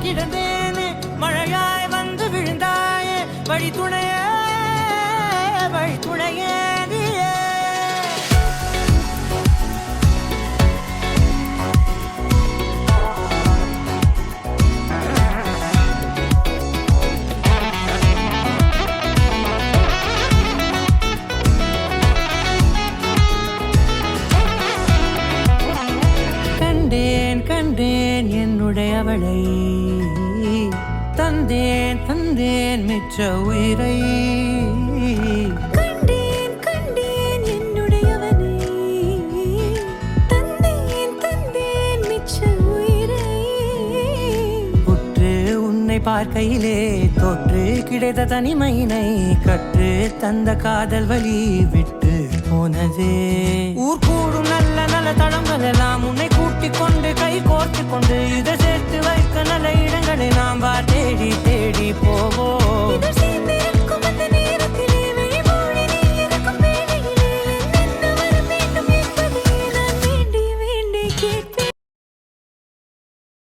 கிடந்தேனே மழையாய் வந்து விழுந்தாயே வழி துணையே நீயே. கண்டேன் என்னுடையவளை தந்தேன் மிச்ச உயிரை. கண்டேன் என்னுடையவனை தந்தேன் மிச்ச உயிரை. உற்று உன்னை பார்க்கையிலே தொற்று கிடைத்த தனிமையினை கற்று தந்த காதல் வழி விட்டு போனதே. ஊர்கூ